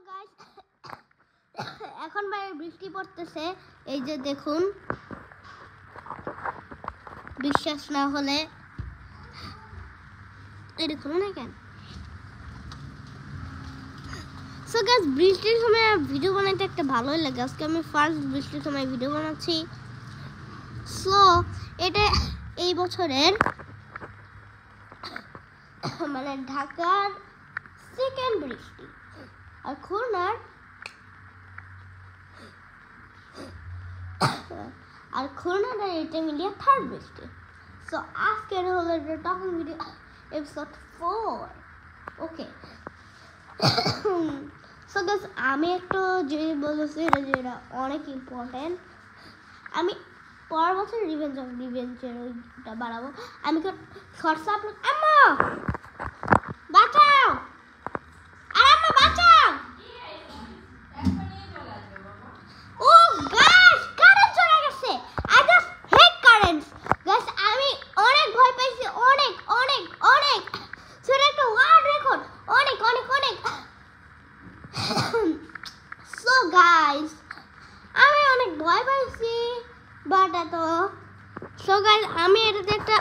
Guys, এখন বাইরে বৃষ্টি পড়তেছে। এই যে দেখুন, বিশ্বাস না হলে এটা খুলো না কেন। সো গাইস, বৃষ্টির সময় ভিডিও বানাইতে একটা ভালোই লাগে। আজকে আমি ফার্স্ট বৃষ্টির সময় ভিডিও বানাচ্ছি। সো এটা এই বছরের মানে ঢাকার সেকেন্ড বৃষ্টি, আর খুলনার এটা মিলিয়ে থার্ড বৃষ্টি। সো আজকের হলো টকিং ভিডিও এপিসোড 4। ওকে, সো গাইস, আমি একটু যে বলেছি এটা অনেক ইম্পর্টেন্ট। আমি পরের বছর রিভেঞ্জের ওইটা বাড়াবো। আমি শর্টস আপলোড। আম্মা বাঁচাও, আর আম্মা বাঁচাও। ও গাইস, কারেন্ট চলে গেছে। I just hate current guys. আমি অনেক ভয় পাইছি, অনেক অনেক অনেক। সেটা একটা ওয়ার্ল্ড রেকর্ড, অনেক অনেক অনেক। সো গাইস, আমি অনেক ভয় পাইছি, বাট সো গাইস, আমি এটাতে একটা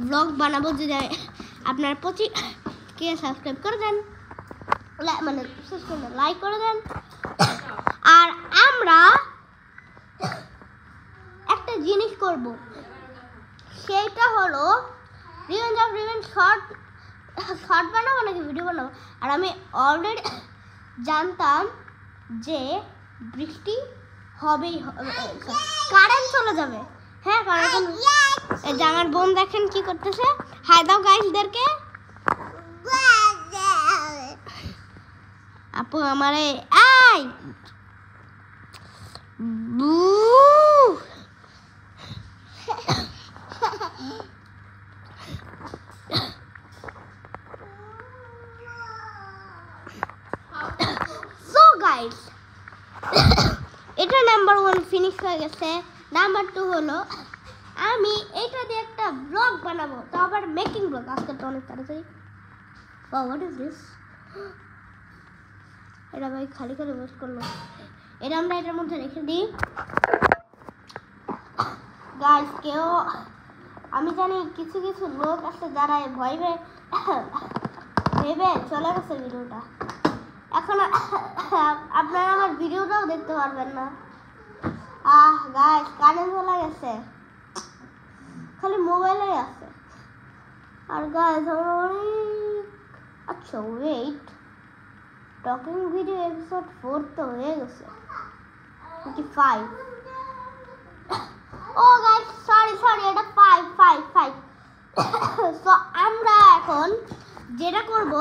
ব্লগ বানাবো। যদি আপনার 25K সাবস্ক্রাইব করে দেন, মানে লাইক করে দেন, আর আমরা একটা জিনিস করব, সেটা হলো রিভেঞ্জ শর্ট বানাবো নাকি ভিডিও বানাবো। আর আমি অলরেডি জানতাম যে বৃষ্টি হবেই, কারেন্ট চলে যাবে। হ্যাঁ, কারেন্ট। এই যে আমার বোন দেখেন কি করতেছে। হাই দাও গাইসদেরকে। আপু আমারে আই বু। সো গাইস, এটা নাম্বার 1 ফিনিশ হয়ে গেছে। নাম্বার 2 হলো আমি এটা দিয়ে একটা ব্লগ বানাবো, তো আবার মেকিং ব্লগ। আজকে তো অনেক তাড়াতাড়ি। What is this? এটা ভাই খালি ওয়েস্ট করলো। এটা আমরা এটার মধ্যে রেখে দিই। গাইস, কেউ আমি জানি কিছু কিছু লোক আছে যারা ভেবে চলে গেছে ভিডিওটা। এখন আপনারা আমার ভিডিওটাও দেখতে পারবেন না। গাইস, কারেন্ট চলে গেছে, খালি মোবাইলে আছে। আর গাইস, আচ্ছা ওয়েট, টকিং ভিডিও এপিসোড 4 তো হয়ে গেছে, 5। ও গাইস, সরি, এটা 5। সো আমরা এখন যেটা করব,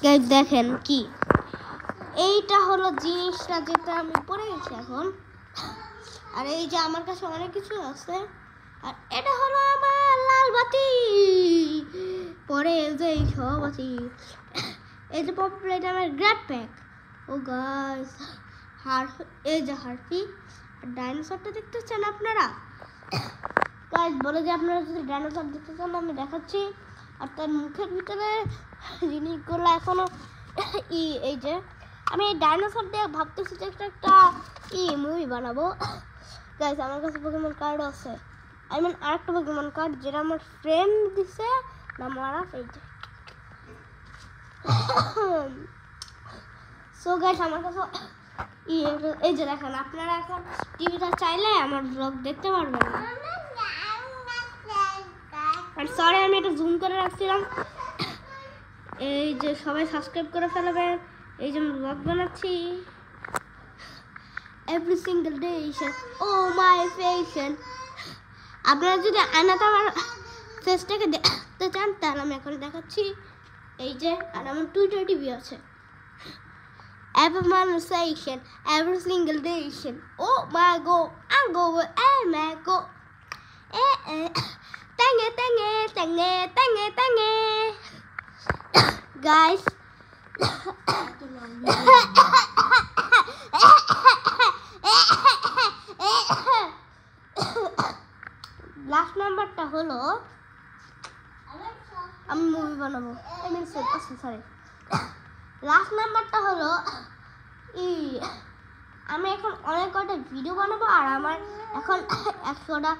গাইস দেখেন কি, এইটা হলো জিনিসটা যেটা আমি পড়ে গেছি এখন। আর এই যে আমার কাছে অনেক কিছু আছে। আর এটা হলো আমার লাল বাতি, পরে এই যে এই সব আছে। এই যে পপগুলো, এটা আমার গ্র্যাব প্যাক। ও গাইস, এই যে হারপি ডাইনোসরটা দেখতে চান আপনারা? গাইস বলে যে আপনারা যদি ডাইনোসর দেখতে চান, আমি দেখাচ্ছি। আর তার মুখের ভিতরে জিনিসগুলো এখনো এই যে আমি এই ডাইনোসর দিয়ে ভাবতেছি যে একটা মুভি বানাবো। গাইস, আমার কাছে পোকেমন কার্ড আছে। আরেকটা পোকেমন কার্ড যেটা আমার ফ্রেন্ড দিছে, নাম আরাফ। এই যে সো গাইস, আমার কাছে এই যে দেখেন, আপনারা এখন টিভিটা চাইলে আমার ব্লগ দেখতে পারবেন না। আর সরি, আমি এটা জুম করে রাখছিলাম। এই যে সবাই সাবস্ক্রাইব করে ফেলবেন। এই যে আমি ব্লগ বানাচ্ছি এভরি সিঙ্গেল ডে। ও মাই ফেশন, আপনারা যদি আনাতে আমার ফেসটাকে দেখতে চান, তাহলে আমি এখন দেখাচ্ছি। এই যে, আর আমার টুইটার টিভি আছে। Every conversation, every single day. Oh my God, I go with my go. Tange. Guys. Last নাম্বারটা হলো আমি মুভি বানাবো। সরি, লাস্ট নাম্বারটা হলো আমি এখন অনেক কয়টা ভিডিও বানাবো, আর আমার এখন 100টা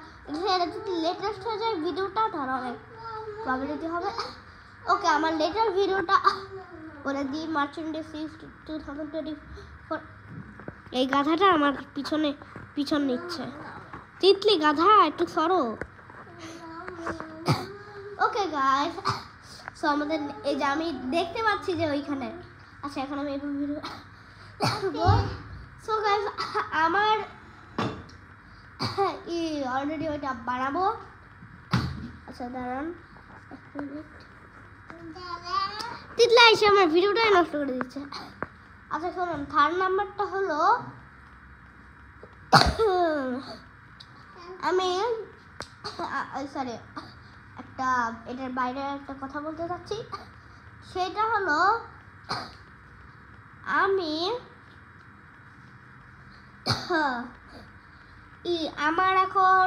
যদি লেটেস্ট হয়ে যায় ভিডিওটা, ধরো অনেক প্রবলেম হবে। ওকে, আমার লেটার ভিডিওটা বলে দিই, মার্চেন্ডিস 2024। এই গাধাটা আমার পিছন নিচ্ছে। তিতলি গাধা, একটু সরো। ওকে গাইস, সো আমাদের এই যে আমি দেখতে পাচ্ছি যে ওইখানে, আচ্ছা এখন আমি এই ভিডিও সো গাইস আমার অলরেডি ওইটা বানাবো। আচ্ছা দাঁড়ান এক মিনিট, তিতলা এসে আমার ভিডিওটাই নষ্ট করে দিচ্ছে। আচ্ছা শুনুন, থার্ড নাম্বারটা হলো আমি সরি একটা এটার বাইরে একটা কথা বলতে চাচ্ছি, সেটা হলো আমি আমার এখন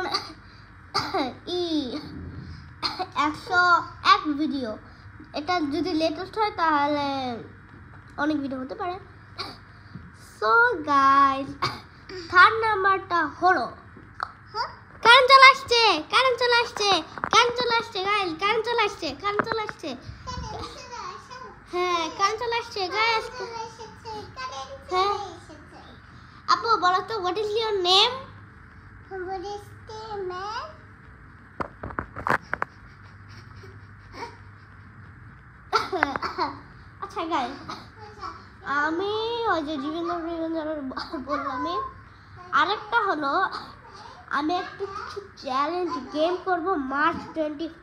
101 ভিডিও। এটা যদি লেটেস্ট হয় তাহলে অনেক ভিডিও হতে পারে। সো গাইস, থার্ড নাম্বারটা হলো কারেন্ট চলে আসছে গাইস, কারেন্ট চলে আসছে। হ্যাঁ কারেন্ট চলে আসছে গাইস। হ্যাঁ আপু বলো তো, হোয়াট ইজ ইওর নেম? আচ্ছা গাইস, আমি ওই যে জীবন বললামই। আরেকটা হলো আমি একটু কিছু চ্যালেঞ্জ গেম করব মার্চ 26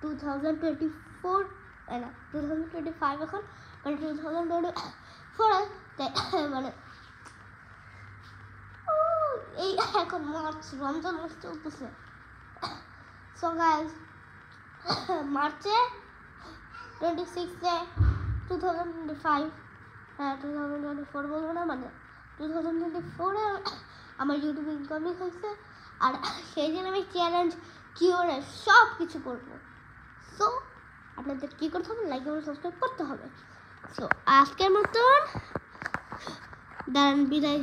2024 না 2025 এখন মানে 2024 মানে এই এখন মার্চ, রমজান মাস চলতেছে। সো গাইস মার্চে 26 2025 হ্যাঁ 2024 বলবো না, মানে 2024-এ আমার ইউটিউব ইনকামিং হয়েছে, আর সেই দিন আমি চ্যালেঞ্জ কিওরে সব কিছু করবো। সো আপনাদের কী করতে হবে, লাইক এবং সাবস্ক্রাইব করতে হবে। সো আজকের মতন দাঁড়ান, বিদায়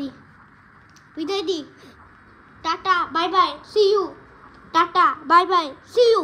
দি, tata bye bye see you, tata bye bye see you.